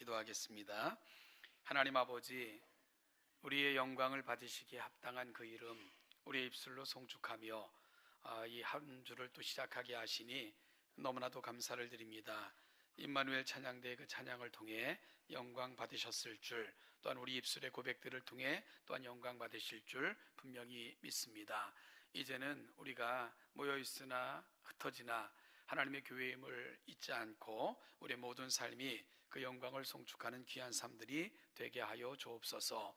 기도하겠습니다. 하나님 아버지, 우리의 영광을 받으시기에 합당한 그 이름 우리의 입술로 송축하며 이 한 주를 또 시작하게 하시니 너무나도 감사를 드립니다. 임마누엘 찬양대의 그 찬양을 통해 영광 받으셨을 줄, 또한 우리 입술의 고백들을 통해 또한 영광 받으실 줄 분명히 믿습니다. 이제는 우리가 모여있으나 흩어지나 하나님의 교회임을 잊지 않고 우리의 모든 삶이 그 영광을 송축하는 귀한 삶들이 되게 하여 주옵소서.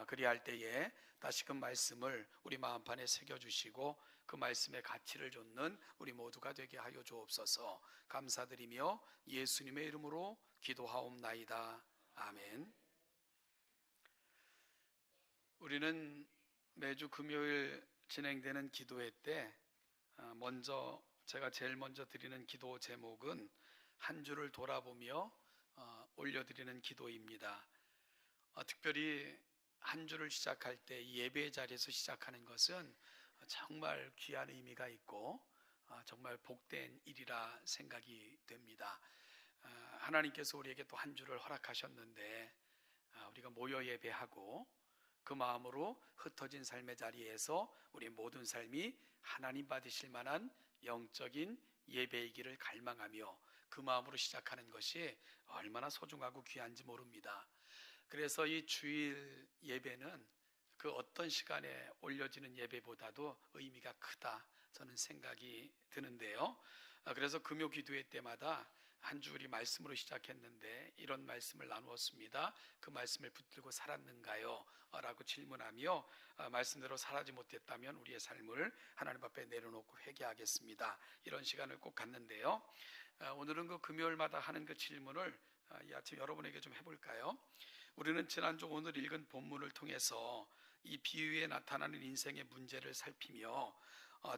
그리할 때에 다시금 말씀을 우리 마음판에 새겨주시고 그 말씀의 가치를 좇는 우리 모두가 되게 하여 주옵소서. 감사드리며 예수님의 이름으로 기도하옵나이다. 아멘. 우리는 매주 금요일 진행되는 기도회 때 제가 제일 먼저 드리는 기도 제목은 한 주를 돌아보며 올려드리는 기도입니다. 특별히 한 주를 시작할 때 예배 자리에서 시작하는 것은 정말 귀한 의미가 있고 정말 복된 일이라 생각이 됩니다. 하나님께서 우리에게 또 한 주를 허락하셨는데 우리가 모여 예배하고 그 마음으로 흩어진 삶의 자리에서 우리 모든 삶이 하나님 받으실 만한 영적인 예배이기를 갈망하며 그 마음으로 시작하는 것이 얼마나 소중하고 귀한지 모릅니다. 그래서 이 주일 예배는 그 어떤 시간에 올려지는 예배보다도 의미가 크다, 저는 생각이 드는데요. 그래서 금요 기도회 때마다 한 주 우리 말씀으로 시작했는데 이런 말씀을 나누었습니다. 그 말씀을 붙들고 살았는가요? 라고 질문하며 말씀대로 살아지 못했다면 우리의 삶을 하나님 앞에 내려놓고 회개하겠습니다. 이런 시간을 꼭 갖는데요. 오늘은 그 금요일마다 하는 그 질문을 이 아침 여러분에게 좀 해볼까요? 우리는 지난주 오늘 읽은 본문을 통해서 이 비유에 나타나는 인생의 문제를 살피며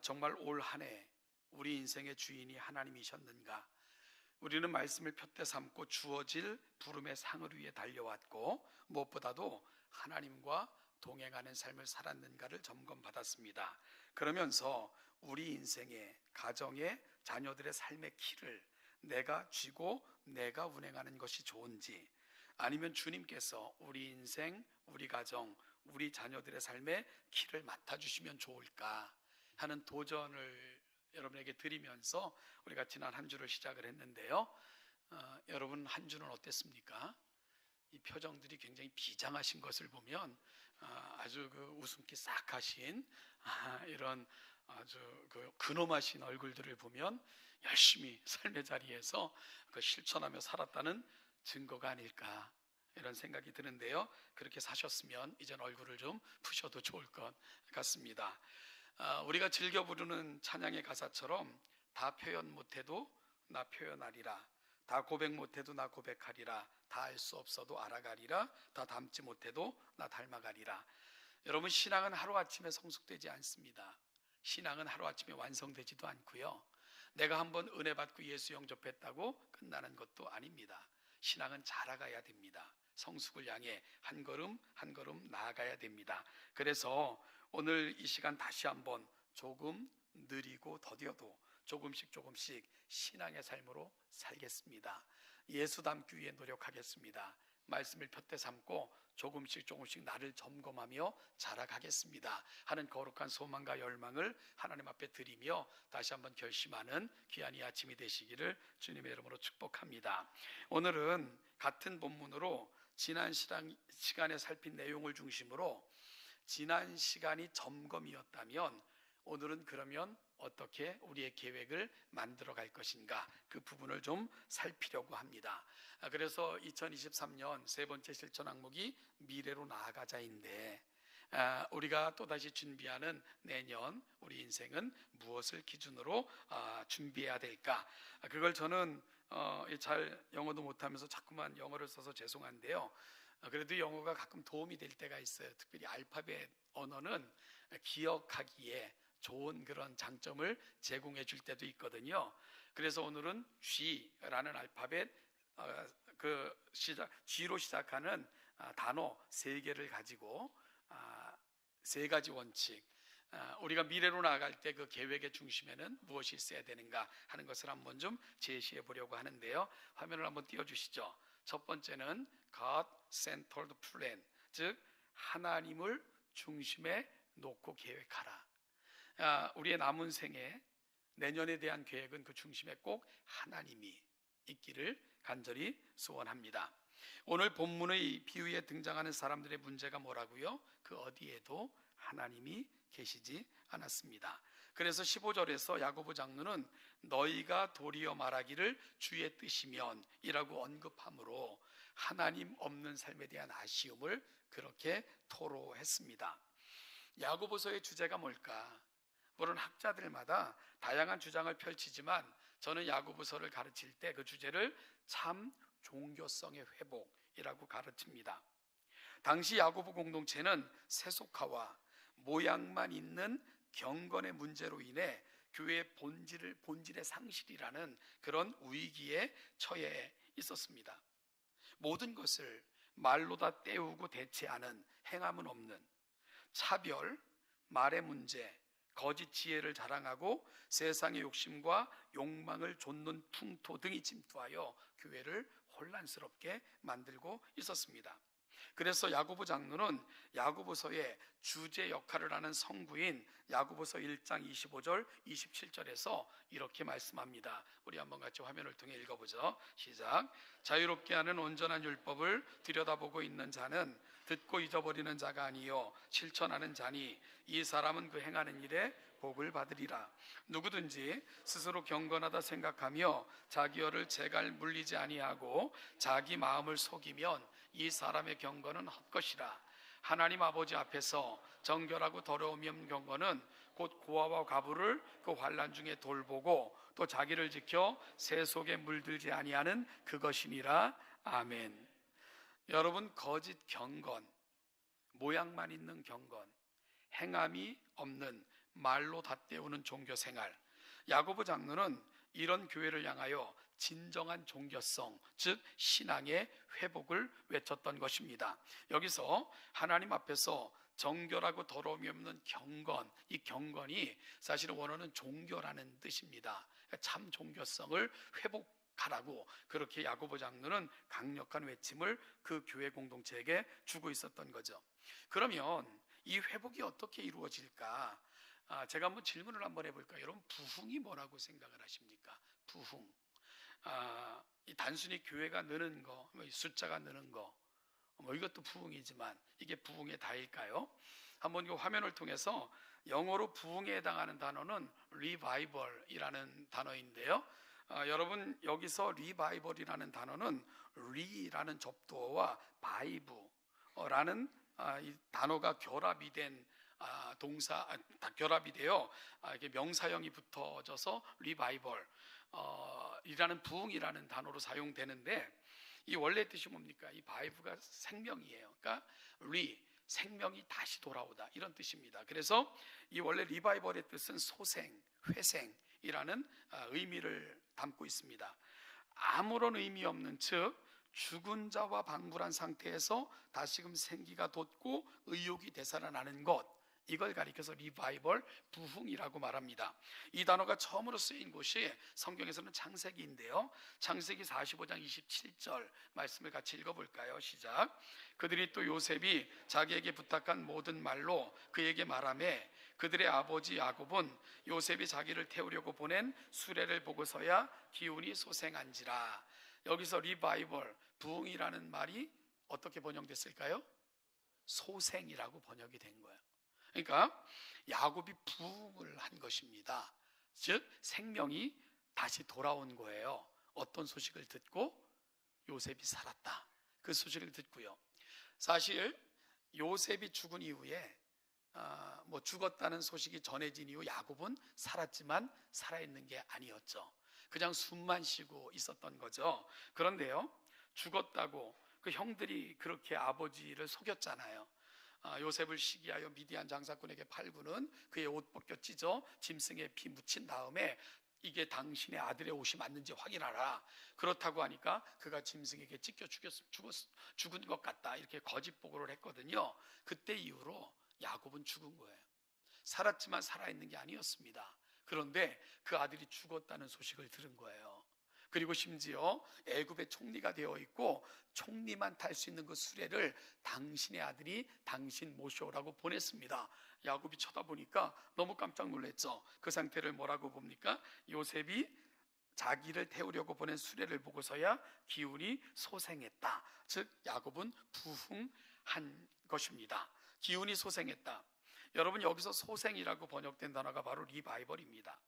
정말 올 한 해 우리 인생의 주인이 하나님이셨는가? 우리는 말씀을 푯대 삼고 주어질 부름의 상을 위해 달려왔고 무엇보다도 하나님과 동행하는 삶을 살았는가를 점검받았습니다. 그러면서 우리 인생의 가정의 자녀들의 삶의 키를 내가 쥐고 내가 운행하는 것이 좋은지, 아니면 주님께서 우리 인생, 우리 가정, 우리 자녀들의 삶의 키를 맡아주시면 좋을까 하는 도전을 여러분에게 드리면서 우리가 지난 한 주를 시작을 했는데요. 여러분 한 주는 어땠습니까? 이 표정들이 굉장히 비장하신 것을 보면 아주 그 웃음기 싹 하신 이런 아주 그 근엄하신 얼굴들을 보면 열심히 삶의 자리에서 그 실천하며 살았다는 증거가 아닐까, 이런 생각이 드는데요. 그렇게 사셨으면 이젠 얼굴을 좀 푸셔도 좋을 것 같습니다. 우리가 즐겨 부르는 찬양의 가사처럼 다 표현 못해도 나 표현하리라, 다 고백 못해도 나 고백하리라, 다 알 수 없어도 알아가리라, 다 닮지 못해도 나 닮아가리라. 여러분, 신앙은 하루아침에 성숙되지 않습니다. 신앙은 하루아침에 완성되지도 않고요. 내가 한번 은혜 받고 예수 영접했다고 끝나는 것도 아닙니다. 신앙은 자라가야 됩니다. 성숙을 향해 한 걸음 한 걸음 나아가야 됩니다. 그래서 오늘 이 시간 다시 한번 조금 느리고 더뎌도 조금씩 신앙의 삶으로 살겠습니다. 예수 닮기 위해 노력하겠습니다. 말씀을 푯대 삼고 조금씩 나를 점검하며 자라가겠습니다 하는 거룩한 소망과 열망을 하나님 앞에 드리며 다시 한번 결심하는 귀한 이 아침이 되시기를 주님의 이름으로 축복합니다. 오늘은 같은 본문으로 지난 시간에 살핀 내용을 중심으로 지난 시간이 점검이었다면 오늘은 그러면 어떻게 우리의 계획을 만들어 갈 것인가, 그 부분을 좀 살피려고 합니다. 그래서 2023년 세 번째 실천 항목이 미래로 나아가자인데 우리가 또다시 준비하는 내년 우리 인생은 무엇을 기준으로 준비해야 될까? 그걸 저는 잘 영어도 못하면서 자꾸만 영어를 써서 죄송한데요. 그래도 영어가 가끔 도움이 될 때가 있어요. 특별히 알파벳 언어는 기억하기에 좋은 그런 장점을 제공해 줄 때도 있거든요. 그래서 오늘은 G라는 알파벳 G로 시작하는 단어 3개를 가지고 3가지 원칙, 우리가 미래로 나아갈 때 그 계획의 중심에는 무엇이 있어야 되는가 하는 것을 한번 좀 제시해 보려고 하는데요. 화면을 한번 띄워주시죠. 첫 번째는 God-centered plan, 즉 하나님을 중심에 놓고 계획하라. 우리의 남은 생에 내년에 대한 계획은 그 중심에 꼭 하나님이 있기를 간절히 소원합니다. 오늘 본문의 비유에 등장하는 사람들의 문제가 뭐라고요? 그 어디에도 하나님이 계시지 않았습니다. 그래서 15절에서 야고보 장로는 너희가 도리어 말하기를 주의 뜻이면 이라고 언급함으로 하나님 없는 삶에 대한 아쉬움을 그렇게 토로했습니다. 야고보서의 주제가 뭘까? 물론 학자들마다 다양한 주장을 펼치지만 저는 야고보서를 가르칠 때 그 주제를 참 종교성의 회복이라고 가르칩니다. 당시 야고보 공동체는 세속화와 모양만 있는 경건의 문제로 인해 교회의 본질의 상실이라는 그런 위기에 처해 있었습니다. 모든 것을 말로 다 때우고 대체하는 행함은 없는 차별, 말의 문제, 거짓 지혜를 자랑하고 세상의 욕심과 욕망을 좇는 풍토 등이 침투하여 교회를 혼란스럽게 만들고 있었습니다. 그래서 야고보 장로는 야고보서의 주제 역할을 하는 성구인 야고보서 1장 25절 27절에서 이렇게 말씀합니다. 우리 한번 같이 화면을 통해 읽어보죠. 시작. 자유롭게 하는 온전한 율법을 들여다보고 있는 자는 듣고 잊어버리는 자가 아니요 실천하는 자니 이 사람은 그 행하는 일에 복을 받으리라. 누구든지 스스로 경건하다 생각하며 자기 혀를 재갈 물리지 아니하고 자기 마음을 속이면 이 사람의 경건은 헛것이라. 하나님 아버지 앞에서 정결하고 더러움이 없는 경건은 곧 고아와 과부를 그 환난 중에 돌보고 또 자기를 지켜 새 속에 물들지 아니하는 그것이니라. 아멘. 여러분, 거짓 경건, 모양만 있는 경건, 행함이 없는 말로 다 때우는 종교 생활, 야고보 장로는 이런 교회를 향하여 진정한 종교성, 즉 신앙의 회복을 외쳤던 것입니다. 여기서 하나님 앞에서 정결하고 더러움이 없는 경건, 이 경건이 사실은 원어는 종교라는 뜻입니다. 참 종교성을 회복하라고 그렇게 야고보 장로는 강력한 외침을 그 교회 공동체에게 주고 있었던 거죠. 그러면 이 회복이 어떻게 이루어질까? 제가 한번 질문을 한번 해볼까요? 여러분, 부흥이 뭐라고 생각을 하십니까? 부흥. 이 단순히 교회가 느는 거, 숫자가 느는 거, 이것도 부흥이지만 이게 부흥의 다일까요? 한번 이 화면을 통해서 영어로 부흥에 해당하는 단어는 revival이라는 단어인데요. 여러분, 여기서 revival이라는 단어는 re라는 접두어와 vive라는 이 단어가 결합이 된 동사, 결합이 되어 이게 명사형이 붙어져서 리바이벌 이라는 부흥이라는 단어로 사용되는데 이 원래 뜻이 뭡니까? 이 바이브가 생명이에요. 그러니까 생명이 다시 돌아오다 이런 뜻입니다. 그래서 이 원래 리바이벌의 뜻은 소생, 회생이라는 의미를 담고 있습니다. 아무런 의미 없는, 즉 죽은 자와 방불한 상태에서 다시금 생기가 돋고 의욕이 되살아나는 것, 이걸 가리켜서 리바이벌, 부흥이라고 말합니다. 이 단어가 처음으로 쓰인 곳이 성경에서는 창세기인데요. 창세기 45장 27절 말씀을 같이 읽어볼까요? 시작. 그들이 또 요셉이 자기에게 부탁한 모든 말로 그에게 말하매 그들의 아버지 야곱은 요셉이 자기를 태우려고 보낸 수레를 보고서야 기운이 소생한지라. 여기서 리바이벌, 부흥이라는 말이 어떻게 번역됐을까요? 소생이라고 번역이 된 거예요. 그러니까 야곱이 부흥을 한 것입니다. 즉 생명이 다시 돌아온 거예요. 어떤 소식을 듣고? 요셉이 살았다. 그 소식을 듣고요. 사실 요셉이 죽은 이후에 죽었다는 소식이 전해진 이후 야곱은 살았지만 살아있는 게 아니었죠. 그냥 숨만 쉬고 있었던 거죠. 그런데요, 죽었다고 그 형들이 그렇게 아버지를 속였잖아요. 요셉을 시기하여 미디안 장사꾼에게 팔고는 그의 옷 벗겨 찢어 짐승에 피 묻힌 다음에 이게 당신의 아들의 옷이 맞는지 확인하라. 그렇다고 하니까 그가 짐승에게 찢겨 죽은 것 같다, 이렇게 거짓 보고를 했거든요. 그때 이후로 야곱은 죽은 거예요. 살았지만 살아있는 게 아니었습니다. 그런데 그 아들이 죽었다는 소식을 들은 거예요. 그리고 심지어 애굽의 총리가 되어 있고 총리만 탈 수 있는 그 수레를 당신의 아들이 당신 모셔오라고 보냈습니다. 야곱이 쳐다보니까 너무 깜짝 놀랐죠. 그 상태를 뭐라고 봅니까? 요셉이 자기를 태우려고 보낸 수레를 보고서야 기운이 소생했다. 즉 야곱은 부흥한 것입니다. 기운이 소생했다. 여러분, 여기서 소생이라고 번역된 단어가 바로 리바이벌입니다.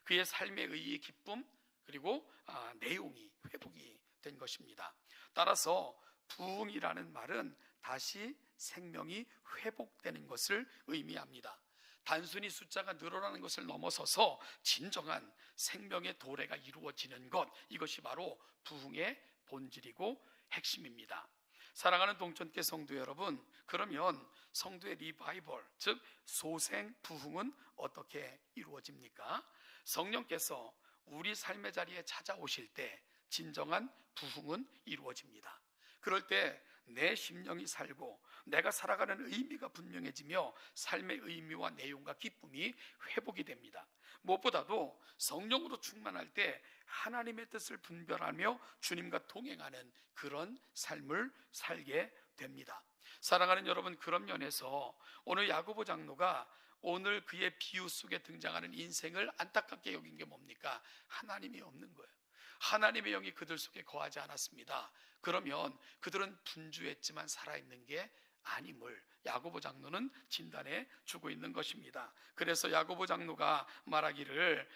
그의 삶의 의의 기쁨, 그리고 내용이 회복이 된 것입니다. 따라서 부흥이라는 말은 다시 생명이 회복되는 것을 의미합니다. 단순히 숫자가 늘어나는 것을 넘어서서 진정한 생명의 도래가 이루어지는 것, 이것이 바로 부흥의 본질이고 핵심입니다. 사랑하는 동천께 성도 여러분, 그러면 성도의 리바이벌, 즉 소생 부흥은 어떻게 이루어집니까? 성령께서 우리 삶의 자리에 찾아오실 때 진정한 부흥은 이루어집니다. 그럴 때 내 심령이 살고 내가 살아가는 의미가 분명해지며 삶의 의미와 내용과 기쁨이 회복이 됩니다. 무엇보다도 성령으로 충만할 때 하나님의 뜻을 분별하며 주님과 동행하는 그런 삶을 살게 됩니다. 사랑하는 여러분, 그런 면에서 오늘 야고보 장로가 오늘 그의 비유 속에 등장하는 인생을 안타깝게 여긴 게 뭡니까? 하나님이 없는 거예요. 하나님의 영이 그들 속에 거하지 않았습니다. 그러면 그들은 분주했지만 살아있는 게 아님을 야고보 장로는 진단해 주고 있는 것입니다. 그래서 야고보 장로가 말하기를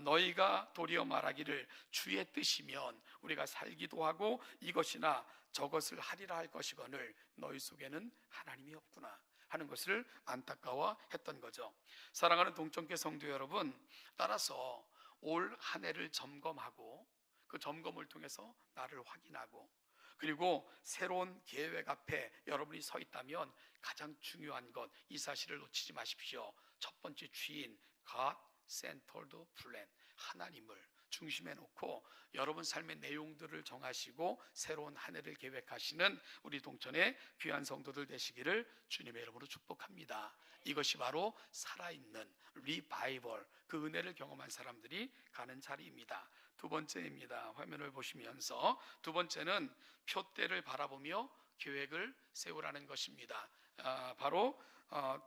너희가 도리어 말하기를 주의 뜻이면 우리가 살기도 하고 이것이나 저것을 하리라 할 것이거늘 너희 속에는 하나님이 없구나 하는 것을 안타까워했던 거죠. 사랑하는 동천교 성도 여러분, 따라서 올 한 해를 점검하고 그 점검을 통해서 나를 확인하고 그리고 새로운 계획 앞에 여러분이 서 있다면 가장 중요한 것, 이 사실을 놓치지 마십시오. 첫 번째 주인, God centered plan, 하나님을 중심에 놓고 여러분 삶의 내용들을 정하시고 새로운 한 해를 계획하시는 우리 동천의 귀한 성도들 되시기를 주님의 이름으로 축복합니다. 이것이 바로 살아있는 리바이벌, 그 은혜를 경험한 사람들이 가는 자리입니다. 두 번째입니다. 화면을 보시면서 두 번째는 표대를 바라보며 계획을 세우라는 것입니다. 바로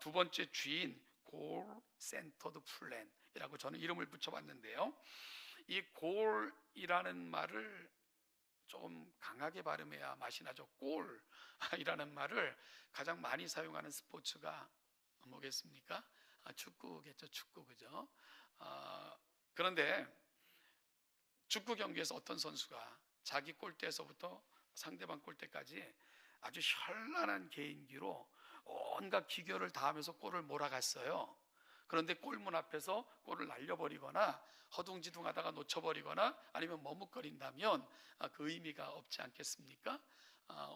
두 번째 주인, Goal Centered Plan이라고 저는 이름을 붙여봤는데요. 이 골이라는 말을 조금 강하게 발음해야 맛이 나죠. 골이라는 말을 가장 많이 사용하는 스포츠가 뭐겠습니까? 축구겠죠. 축구, 그죠? 그런데 축구 경기에서 어떤 선수가 자기 골대에서부터 상대방 골대까지 아주 현란한 개인기로 온갖 기교를 다하면서 골을 몰아갔어요. 그런데 골문 앞에서 골을 날려버리거나 허둥지둥하다가 놓쳐버리거나 아니면 머뭇거린다면 그 의미가 없지 않겠습니까?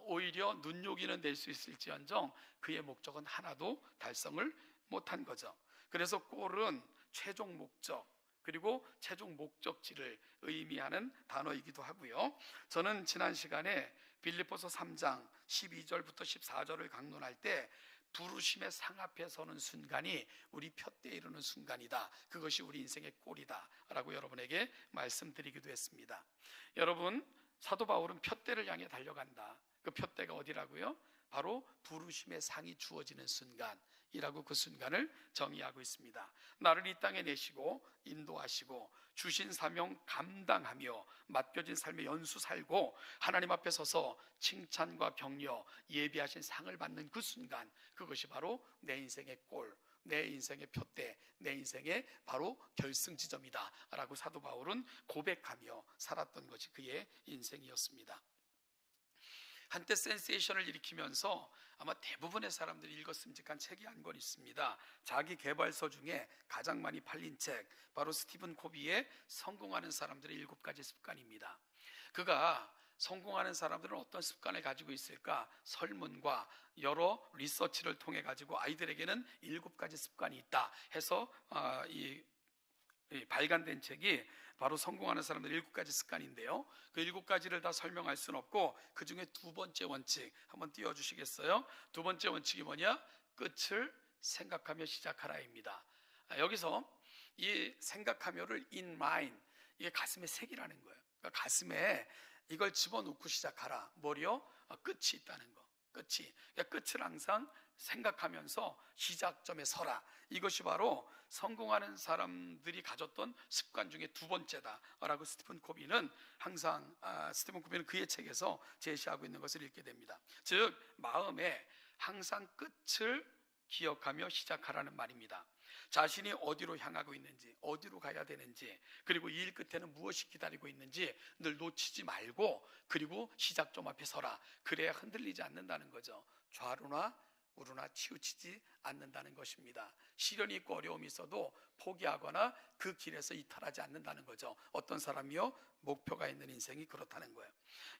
오히려 눈요기는 될 수 있을지언정 그의 목적은 하나도 달성을 못한 거죠. 그래서 골은 최종 목적 그리고 최종 목적지를 의미하는 단어이기도 하고요. 저는 지난 시간에 빌립보서 3장 12절부터 14절을 강론할 때 부르심의 상 앞에 서는 순간이 우리 푯대에 이르는 순간이다. 그것이 우리 인생의 꼴이다 라고 여러분에게 말씀드리기도 했습니다. 여러분, 사도 바울은 푯대를 향해 달려간다. 그 푯대가 어디라고요? 바로 부르심의 상이 주어지는 순간이라고 그 순간을 정의하고 있습니다. 나를 이 땅에 내시고 인도하시고 주신 사명 감당하며 맡겨진 삶의 연수 살고 하나님 앞에 서서 칭찬과 격려 예비하신 상을 받는 그 순간, 그것이 바로 내 인생의 꼴, 내 인생의 푯대, 내 인생의 바로 결승 지점이다 라고 사도 바울은 고백하며 살았던 것이 그의 인생이었습니다. 한때 센세이션을 일으키면서 아마 대부분의 사람들이 읽었음직한 책이 한 권 있습니다. 자기 개발서 중에 가장 많이 팔린 책, 바로 스티븐 코비의 성공하는 사람들의 7가지 습관입니다. 그가 성공하는 사람들은 어떤 습관을 가지고 있을까? 설문과 여러 리서치를 통해 가지고 아이들에게는 7가지 습관이 있다 해서 발간된 책이 바로 성공하는 사람들 7가지 습관인데요. 그 7가지를 다 설명할 수는 없고 그 중에 두 번째 원칙 한번 띄워주시겠어요? 두 번째 원칙이 뭐냐? 끝을 생각하며 시작하라입니다. 여기서 이 생각하며를 in mind, 이게 가슴에 새기라는 거예요. 그러니까 가슴에 이걸 집어넣고 시작하라. 뭐요? 끝이 있다는 거. 끝이. 그러니까 끝을 항상 생각하면서 시작점에 서라. 이것이 바로 성공하는 사람들이 가졌던 습관 중에 두 번째다라고 스티븐 코비는 항상 스티븐 코비는 그의 책에서 제시하고 있는 것을 읽게 됩니다. 즉 마음에 항상 끝을 기억하며 시작하라는 말입니다. 자신이 어디로 향하고 있는지, 어디로 가야 되는지, 그리고 이 일 끝에는 무엇이 기다리고 있는지 늘 놓치지 말고, 그리고 시작점 앞에 서라. 그래야 흔들리지 않는다는 거죠. 좌로나 우로나 치우치지 않는다는 것입니다. 시련이 있고 어려움이 있어도 포기하거나 그 길에서 이탈하지 않는다는 거죠. 어떤 사람이요? 목표가 있는 인생이 그렇다는 거예요.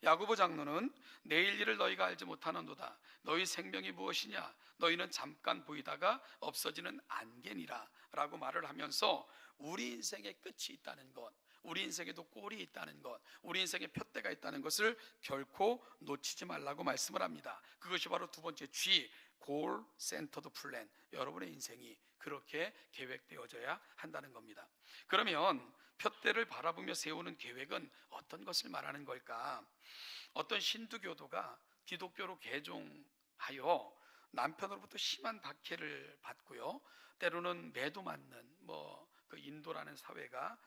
야고보 장로는 내일 일을 너희가 알지 못하는도다. 너희 생명이 무엇이냐? 너희는 잠깐 보이다가 없어지는 안개니라 라고 말을 하면서 우리 인생의 끝이 있다는 것, 우리 인생에도 꼴이 있다는 것, 우리 인생에 푯대가 있다는 것을 결코 놓치지 말라고 말씀을 합니다. 그것이 바로 두 번째 G, 골 센터드 플랜. 여러분의 인생이 그렇게 계획되어져야 한다는 겁니다. 그러면 푯대를 바라보며 세우는 계획은 어떤 것을 말하는 걸까? 어떤 신두교도가 기독교로 개종하여 남편으로부터 심한 박해를 받고요, 때로는 매도 맞는 그 인도라는 사회가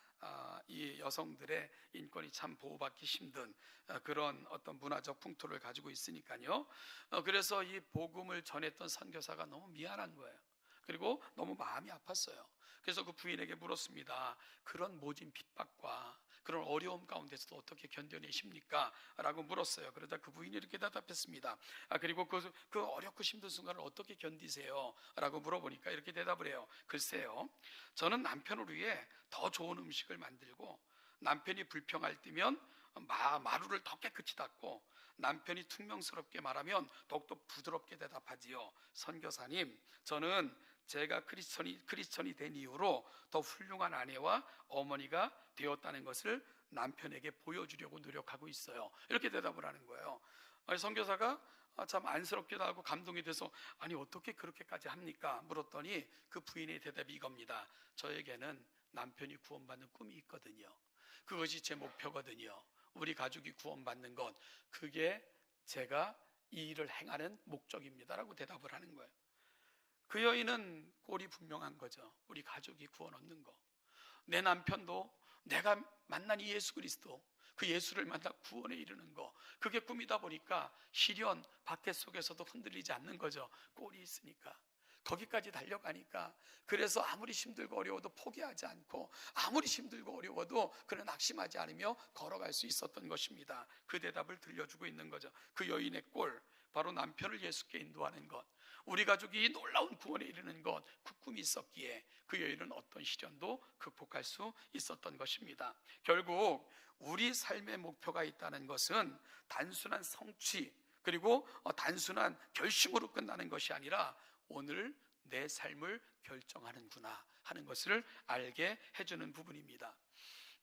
이 여성들의 인권이 참 보호받기 힘든 그런 어떤 문화적 풍토를 가지고 있으니까요. 그래서 이 복음을 전했던 선교사가 너무 미안한 거예요. 그리고 너무 마음이 아팠어요. 그래서 그 부인에게 물었습니다. 그런 모진 핍박과 그런 어려움 가운데서도 어떻게 견뎌내십니까? 라고 물었어요. 그러자 그 부인이 이렇게 대답했습니다. 그리고 그 어렵고 힘든 순간을 어떻게 견디세요? 라고 물어보니까 이렇게 대답을 해요. 글쎄요, 저는 남편을 위해 더 좋은 음식을 만들고, 남편이 불평할 때면 마루를 더 깨끗이 닦고, 남편이 퉁명스럽게 말하면 더욱더 부드럽게 대답하지요. 선교사님, 저는 제가 크리스천이 된 이후로 더 훌륭한 아내와 어머니가 되었다는 것을 남편에게 보여주려고 노력하고 있어요. 이렇게 대답을 하는 거예요. 선교사가 참 안쓰럽기도 하고 감동이 돼서 아니 어떻게 그렇게까지 합니까? 물었더니 그 부인의 대답이 이겁니다. 저에게는 남편이 구원받는 꿈이 있거든요. 그것이 제 목표거든요. 우리 가족이 구원받는 것, 그게 제가 이 일을 행하는 목적입니다라고 대답을 하는 거예요. 그 여인은 꼴이 분명한 거죠. 우리 가족이 구원 얻는 거, 내 남편도 내가 만난 이 예수 그리스도, 그 예수를 만나 구원에 이르는 거, 그게 꿈이다 보니까 시련 박해 속에서도 흔들리지 않는 거죠. 꼴이 있으니까 거기까지 달려가니까. 그래서 아무리 힘들고 어려워도 포기하지 않고, 아무리 힘들고 어려워도 그는 낙심하지 않으며 걸어갈 수 있었던 것입니다. 그 대답을 들려주고 있는 거죠. 그 여인의 꼴, 바로 남편을 예수께 인도하는 것, 우리 가족이 놀라운 구원에 이르는 것, 그 꿈이 있었기에 그 여인은 어떤 시련도 극복할 수 있었던 것입니다. 결국 우리 삶의 목표가 있다는 것은 단순한 성취, 그리고 단순한 결심으로 끝나는 것이 아니라 오늘 내 삶을 결정하는구나 하는 것을 알게 해주는 부분입니다.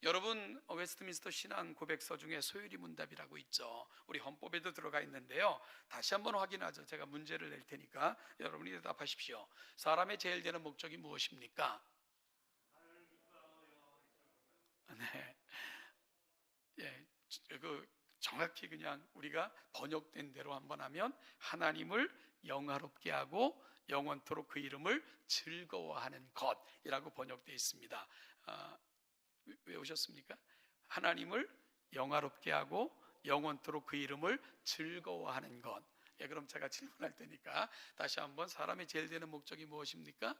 여러분, 웨스트민스터 신앙 고백서 중에 소유리 문답이라고 있죠. 우리 헌법에도 들어가 있는데요. 다시 한번 확인하죠. 제가 문제를 낼 테니까 여러분이 대답하십시오. 사람의 제일 되는 목적이 무엇입니까? 네, 예, 정확히 그냥 우리가 번역된 대로 한번 하면 하나님을 영화롭게 하고 영원토록 그 이름을 즐거워하는 것이라고 번역되어 있습니다. 외우셨습니까? 하나님을 영화롭게 하고 영원토록 그 이름을 즐거워하는 것. 예, 그럼 제가 질문할 테니까 다시 한번, 사람의 제일 되는 목적이 무엇입니까?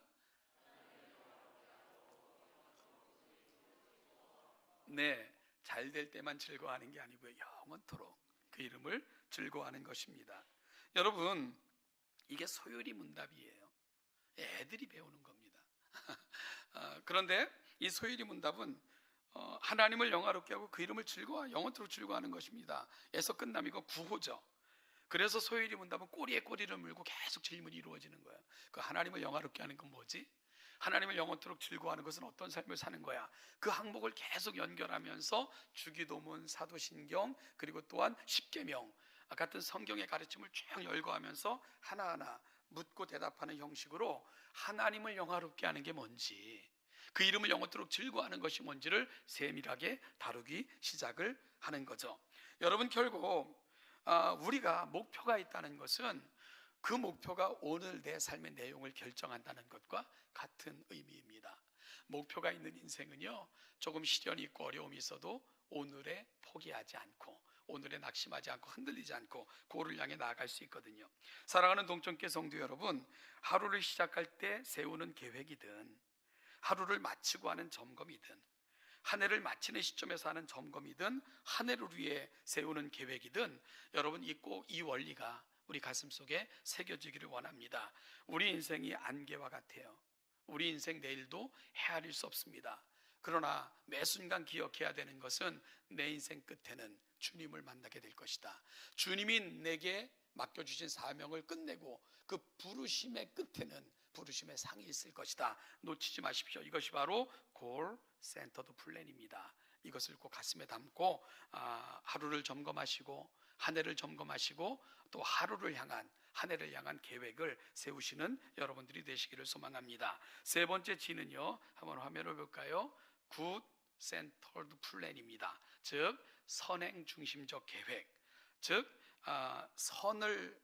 네, 잘 될 때만 즐거워하는 게 아니고요, 영원토록 그 이름을 즐거워하는 것입니다. 여러분, 이게 소요리 문답이에요. 애들이 배우는 겁니다. 그런데 이 소요리 문답은 하나님을 영화롭게 하고 그 이름을 영원토록 즐거워하는 것입니다. 에서 끝남, 이거 구호죠. 그래서 소요리 문답은 꼬리에 꼬리를 물고 계속 질문이 이루어지는 거예요. 그 하나님을 영화롭게 하는 건 뭐지? 하나님을 영원토록 즐거워하는 것은 어떤 삶을 사는 거야? 그 항목을 계속 연결하면서 주기도문, 사도신경, 그리고 또한 십계명 같은 성경의 가르침을 쭉 열거하면서 하나하나 묻고 대답하는 형식으로 하나님을 영화롭게 하는 게 뭔지, 그 이름을 영원토록 즐거워하는 것이 뭔지를 세밀하게 다루기 시작을 하는 거죠. 여러분, 결국 우리가 목표가 있다는 것은 그 목표가 오늘 내 삶의 내용을 결정한다는 것과 같은 의미입니다. 목표가 있는 인생은요, 조금 시련이 있고 어려움이 있어도 오늘에 포기하지 않고, 오늘에 낙심하지 않고, 흔들리지 않고 고를 향해 나아갈 수 있거든요. 사랑하는 동정계 성도 여러분, 하루를 시작할 때 세우는 계획이든, 하루를 마치고 하는 점검이든, 한 해를 마치는 시점에서 하는 점검이든, 한 해를 위해 세우는 계획이든, 여러분, 꼭 이 원리가 우리 가슴속에 새겨지기를 원합니다. 우리 인생이 안개와 같아요. 우리 인생 내일도 헤아릴 수 없습니다. 그러나 매 순간 기억해야 되는 것은 내 인생 끝에는 주님을 만나게 될 것이다. 주님이 내게 맡겨주신 사명을 끝내고 그 부르심의 끝에는 부르심의 상이 있을 것이다. 놓치지 마십시오. 이것이 바로 골 센터드 플랜입니다. 이것을 꼭 가슴에 담고 하루를 점검하시고, 한 해를 점검하시고, 또 하루를 향한, 한 해를 향한 계획을 세우시는 여러분들이 되시기를 소망합니다. 세 번째 G는요, 한번 화면을 볼까요? 굿 센터드 플랜입니다. 즉 선행 중심적 계획, 즉 선을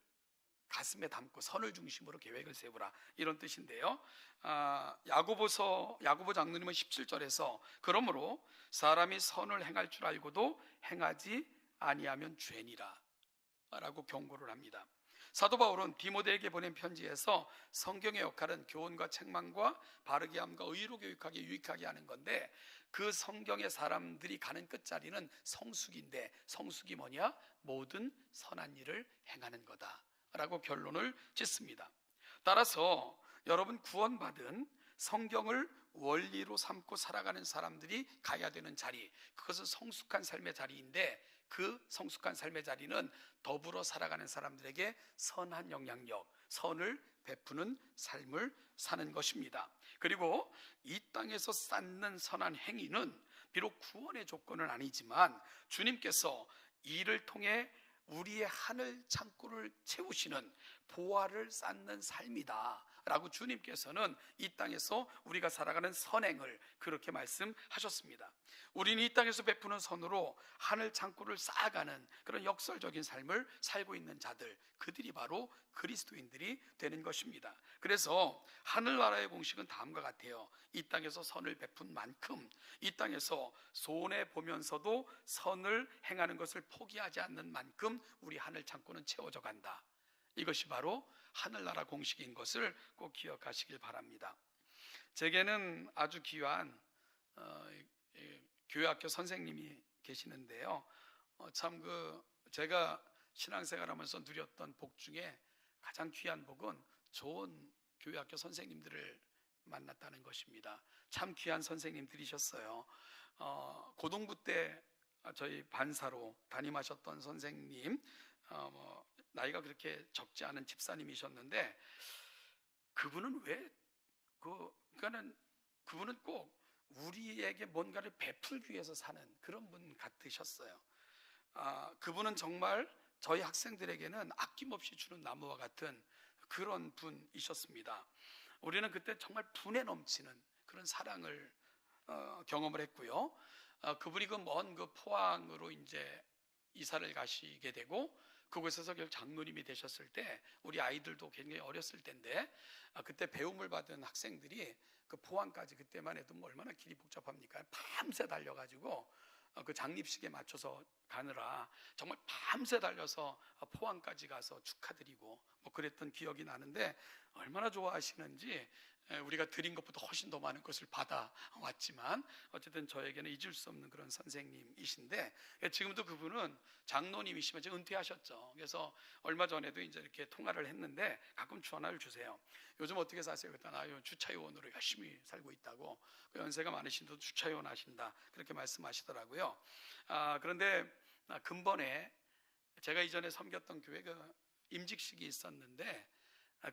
가슴에 담고 선을 중심으로 계획을 세우라, 이런 뜻인데요. 야고보 장로님은 17절에서 그러므로 사람이 선을 행할 줄 알고도 행하지 아니하면 죄니라 라고 경고를 합니다. 사도 바울은 디모데에게 보낸 편지에서 성경의 역할은 교훈과 책망과 바르게 함과 의로 교육하게 유익하게 하는 건데, 그 성경의 사람들이 가는 끝자리는 성숙인데, 성숙이 뭐냐? 모든 선한 일을 행하는 거다 라고 결론을 짓습니다. 따라서 여러분, 구원받은 성경을 원리로 삼고 살아가는 사람들이 가야 되는 자리, 그것은 성숙한 삶의 자리인데, 그 성숙한 삶의 자리는 더불어 살아가는 사람들에게 선한 영향력, 선을 베푸는 삶을 사는 것입니다. 그리고 이 땅에서 쌓는 선한 행위는 비록 구원의 조건은 아니지만 주님께서 이를 통해 우리의 하늘 창고를 채우시는 보화를 쌓는 삶이다 라고 주님께서는 이 땅에서 우리가 살아가는 선행을 그렇게 말씀하셨습니다. 우리는 이 땅에서 베푸는 선으로 하늘 창고를 쌓아가는 그런 역설적인 삶을 살고 있는 자들, 그들이 바로 그리스도인들이 되는 것입니다. 그래서 하늘나라의 공식은 다음과 같아요. 이 땅에서 선을 베푼 만큼 이 땅에서 손해보면서도 선을 행하는 것을 포기하지 않는 만큼 우리 하늘 창고는 채워져 간다. 이것이 바로 하늘나라 공식인 것을 꼭 기억하시길 바랍니다. 제게는 아주 귀한 교회학교 선생님이 계시는데요. 참 제가 신앙생활하면서 누렸던 복 중에 가장 귀한 복은 좋은 교회학교 선생님들을 만났다는 것입니다. 참 귀한 선생님들이셨어요. 고등부 때 저희 반사로 담임하셨던 선생님, 나이가 그렇게 적지 않은 집사님이셨는데, 그분은 그분은 꼭 우리에게 뭔가를 베풀기 위해서 사는 그런 분 같으셨어요. 그분은 정말 저희 학생들에게는 아낌없이 주는 나무와 같은 그런 분이셨습니다. 우리는 그때 정말 분에 넘치는 그런 사랑을 경험을 했고요. 그분이 먼 포항으로 이제 이사를 가시게 되고, 그곳에서 결국 장로님이 되셨을 때 우리 아이들도 굉장히 어렸을 때인데, 그때 배움을 받은 학생들이 그 포항까지, 그때만 해도 얼마나 길이 복잡합니까? 밤새 달려가지고 그 장립식에 맞춰서 가느라 정말 밤새 달려서 포항까지 가서 축하드리고 그랬던 기억이 나는데, 얼마나 좋아하시는지, 우리가 드린 것보다 훨씬 더 많은 것을 받아왔지만 어쨌든 저에게는 잊을 수 없는 그런 선생님이신데, 지금도 그분은 장로님이시면 지금 은퇴하셨죠. 그래서 얼마 전에도 이제 이렇게 통화를 했는데 가끔 전화를 주세요. 요즘 어떻게 사세요? 그랬더니 주차요원으로 열심히 살고 있다고, 연세가 많으신 분도 주차요원 하신다 그렇게 말씀하시더라고요. 그런데 근본에 제가 이전에 섬겼던 교회가 임직식이 있었는데,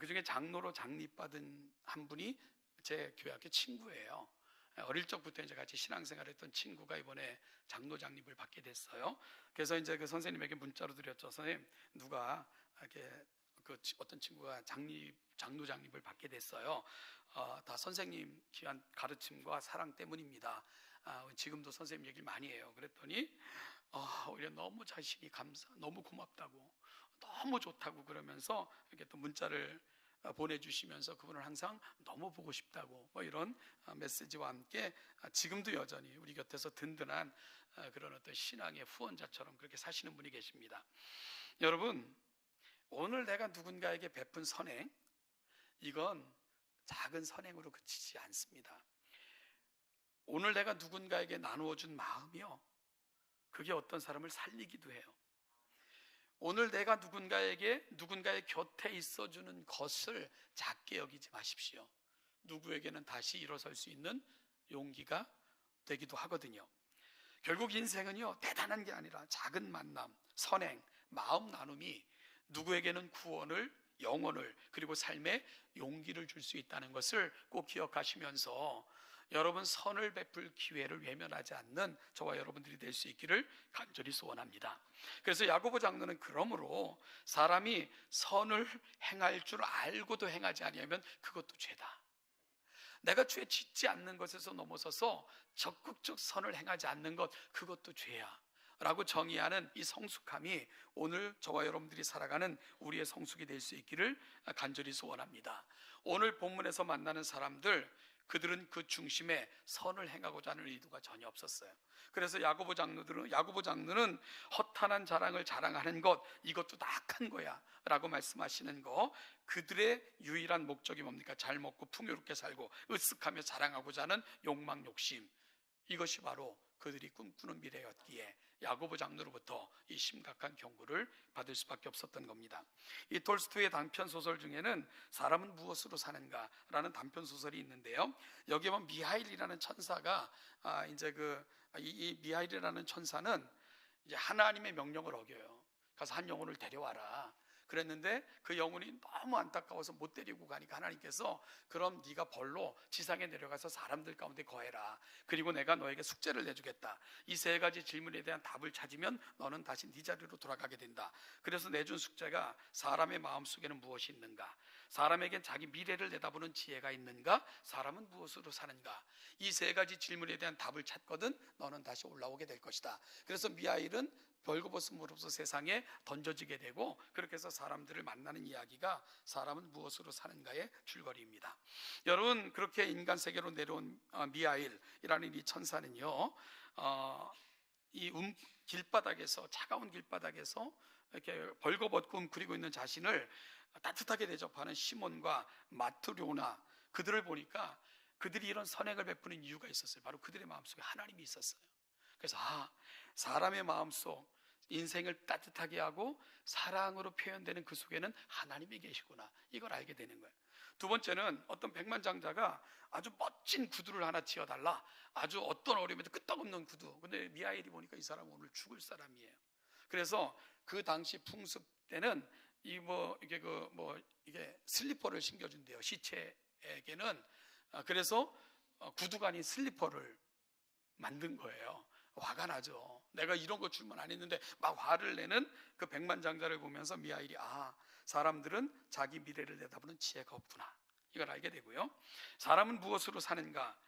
그 중에 장로로 장립받은 한 분이 제 교회학교 친구예요. 어릴 적부터 이제 같이 신앙생활했던 친구가 이번에 장로 장립을 받게 됐어요. 그래서 이제 그 선생님에게 문자로 드렸죠. 선생님, 누가 이렇게 어떤 친구가 장로 장립을 받게 됐어요. 다 선생님 귀한 가르침과 사랑 때문입니다. 지금도 선생님 얘기를 많이 해요. 그랬더니 오히려 너무 자신이 너무 고맙다고, 너무 좋다고 그러면서 이렇게 또 문자를 보내주시면서 그분을 항상 너무 보고 싶다고 이런 메시지와 함께 지금도 여전히 우리 곁에서 든든한 그런 어떤 신앙의 후원자처럼 그렇게 사시는 분이 계십니다. 여러분, 오늘 내가 누군가에게 베푼 선행, 이건 작은 선행으로 그치지 않습니다. 오늘 내가 누군가에게 나누어준 마음이요, 그게 어떤 사람을 살리기도 해요. 오늘 내가 누군가의 곁에 있어주는 것을 작게 여기지 마십시오. 누구에게는 다시 일어설 수 있는 용기가 되기도 하거든요. 결국 인생은요, 대단한 게 아니라 작은 만남, 선행, 마음 나눔이 누구에게는 구원을, 영혼을, 그리고 삶의 용기를 줄 수 있다는 것을 꼭 기억하시면서 여러분 선을 베풀 기회를 외면하지 않는 저와 여러분들이 될 수 있기를 간절히 소원합니다. 그래서 야고보 장로는 그러므로 사람이 선을 행할 줄 알고도 행하지 아니하면 그것도 죄다. 내가 죄 짓지 않는 것에서 넘어서서 적극적 선을 행하지 않는 것, 그것도 죄야 라고 정의하는 이 성숙함이 오늘 저와 여러분들이 살아가는 우리의 성숙이 될 수 있기를 간절히 소원합니다. 오늘 본문에서 만나는 사람들, 그들은 그 중심에 선을 행하고자 하는 의도가 전혀 없었어요. 그래서 야고보 장로는 허탄한 자랑을 자랑하는 것, 이것도 다 악한 거야 라고 말씀하시는 거, 그들의 유일한 목적이 뭡니까? 잘 먹고 풍요롭게 살고 으쓱하며 자랑하고자 하는 욕망, 욕심, 이것이 바로 그들이 꿈꾸는 미래였기에 야고보 장로로부터 이 심각한 경고를 받을 수밖에 없었던 겁니다. 이 톨스토이의 단편 소설 중에는 사람은 무엇으로 사는가 라는 단편 소설이 있는데요, 여기에 보면 미하일이라는 천사가 이 미하일이라는 천사는 이제 하나님의 명령을 어겨요. 가서 한 영혼을 데려와라 그랬는데 그 영혼이 너무 안타까워서 못 데리고 가니까 하나님께서 그럼 네가 벌로 지상에 내려가서 사람들 가운데 거해라. 그리고 내가 너에게 숙제를 내주겠다. 이 세 가지 질문에 대한 답을 찾으면 너는 다시 네 자리로 돌아가게 된다. 그래서 내준 숙제가 사람의 마음속에는 무엇이 있는가? 사람에겐 자기 미래를 내다보는 지혜가 있는가? 사람은 무엇으로 사는가? 이 세 가지 질문에 대한 답을 찾거든 너는 다시 올라오게 될 것이다. 그래서 미하일은 벌거벗음으로써 세상에 던져지게 되고, 그렇게 해서 사람들을 만나는 이야기가 사람은 무엇으로 사는가의 줄거리입니다. 여러분, 그렇게 인간 세계로 내려온 미하일이라는 이 천사는요, 길바닥에서, 차가운 길바닥에서 이렇게 벌거벗고 웅크리고 있는 자신을 따뜻하게 대접하는 시몬과 마트료나, 그들을 보니까 그들이 이런 선행을 베푸는 이유가 있었어요. 바로 그들의 마음속에 하나님이 있었어요. 그래서 사람의 마음속, 인생을 따뜻하게 하고 사랑으로 표현되는 그 속에는 하나님이 계시구나, 이걸 알게 되는 거예요. 두 번째는 어떤 백만장자가 아주 멋진 구두를 하나 지어달라, 아주 어떤 어려움에도 끄떡없는 구두. 근데 미하일이 보니까 이 사람은 오늘 죽을 사람이에요. 그래서 그 당시 풍습 때는 이게 슬리퍼를 신겨준대요, 시체에게는. 그래서 구두가 아닌 슬리퍼를 만든 거예요. 화가 나죠. 내가 이런 거 주문 안 했는데 막 화를 내는 그 백만장자를 보면서 미하일이 사람들은 자기 미래를 내다보는 지혜가 없구나, 이걸 알게 되고요. 사람은 무엇으로 사는가?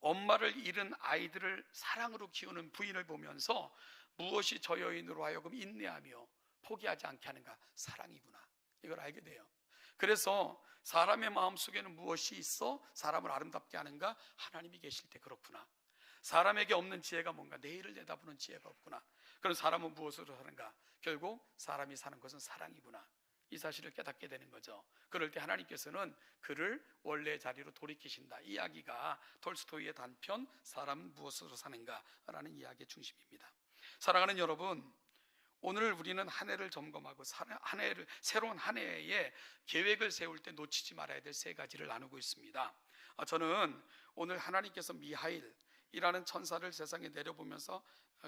엄마를 잃은 아이들을 사랑으로 키우는 부인을 보면서 무엇이 저 여인으로 하여금 인내하며 포기하지 않게 하는가? 사랑이구나, 이걸 알게 돼요. 그래서 사람의 마음속에는 무엇이 있어 사람을 아름답게 하는가? 하나님이 계실 때 그렇구나. 사람에게 없는 지혜가 뭔가? 내일을 내다보는 지혜가 없구나. 그럼 사람은 무엇으로 사는가? 결국 사람이 사는 것은 사랑이구나, 이 사실을 깨닫게 되는 거죠. 그럴 때 하나님께서는 그를 원래의 자리로 돌이키신다. 이 이야기가 톨스토이의 단편 사람은 무엇으로 사는가 라는 이야기의 중심입니다. 사랑하는 여러분, 오늘 우리는 한 해를 점검하고 새로운 한 해에 계획을 세울 때 놓치지 말아야 될 세 가지를 나누고 있습니다. 저는 오늘 하나님께서 미하일이라는 천사를 세상에 내려보면서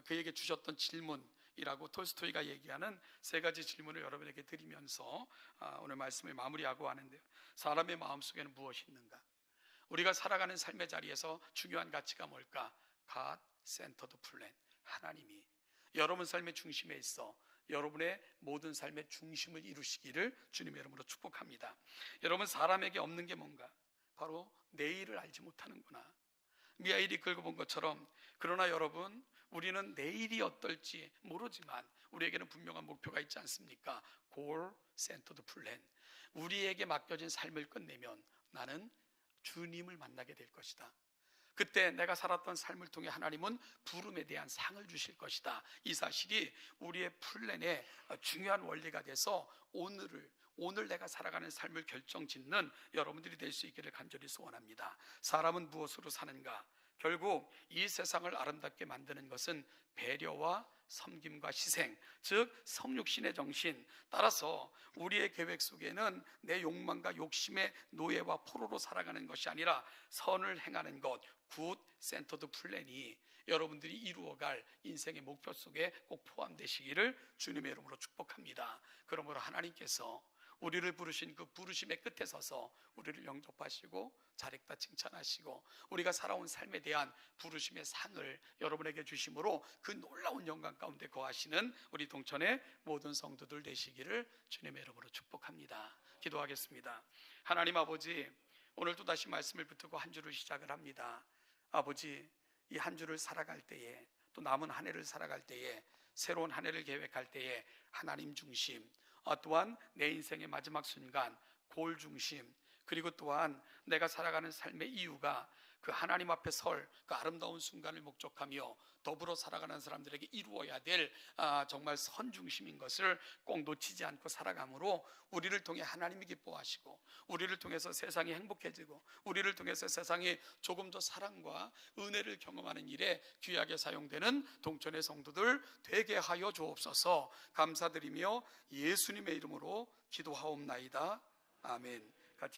그에게 주셨던 질문이라고 톨스토이가 얘기하는 세 가지 질문을 여러분에게 드리면서 오늘 말씀을 마무리하고 하는데요, 사람의 마음속에는 무엇이 있는가? 우리가 살아가는 삶의 자리에서 중요한 가치가 뭘까? God centered plan, 하나님이 여러분 삶의 중심에 있어 여러분의 모든 삶의 중심을 이루시기를 주님의 이름으로 축복합니다. 여러분, 사람에게 없는 게 뭔가? 바로 내일을 알지 못하는구나. 미하일이 긁어본 것처럼, 그러나 여러분, 우리는 내일이 어떨지 모르지만 우리에게는 분명한 목표가 있지 않습니까? 골 센터드 플랜. 우리에게 맡겨진 삶을 끝내면 나는 주님을 만나게 될 것이다. 그때 내가 살았던 삶을 통해 하나님은 부름에 대한 상을 주실 것이다. 이 사실이 우리의 플랜의 중요한 원리가 돼서 오늘 내가 살아가는 삶을 결정짓는 여러분들이 될 수 있기를 간절히 소원합니다. 사람은 무엇으로 사는가? 결국 이 세상을 아름답게 만드는 것은 배려와 섬김과 희생, 즉 성육신의 정신. 따라서 우리의 계획 속에는 내 욕망과 욕심의 노예와 포로로 살아가는 것이 아니라 선을 행하는 것, 굿 센터드 플랜이 여러분들이 이루어갈 인생의 목표 속에 꼭 포함되시기를 주님의 이름으로 축복합니다. 그러므로 하나님께서 우리를 부르신 그 부르심의 끝에 서서 우리를 영접하시고 자립다 칭찬하시고 우리가 살아온 삶에 대한 부르심의 상을 여러분에게 주심으로 그 놀라운 영광 가운데 거하시는 우리 동천의 모든 성도들 되시기를 주님의 이름으로 축복합니다. 기도하겠습니다. 하나님 아버지, 오늘 또 다시 말씀을 붙들고 한 주를 시작을 합니다. 아버지, 이 한 주를 살아갈 때에, 또 남은 한 해를 살아갈 때에, 새로운 한 해를 계획할 때에 하나님 중심, 또한 내 인생의 마지막 순간 골 중심, 그리고 또한 내가 살아가는 삶의 이유가 그 하나님 앞에 설 그 아름다운 순간을 목적하며 더불어 살아가는 사람들에게 이루어야 될 정말 선 중심인 것을 꼭 놓치지 않고 살아감으로 우리를 통해 하나님이 기뻐하시고 우리를 통해서 세상이 행복해지고 우리를 통해서 세상이 조금 더 사랑과 은혜를 경험하는 일에 귀하게 사용되는 동천의 성도들 되게 하여 주옵소서. 감사드리며 예수님의 이름으로 기도하옵나이다. 아멘.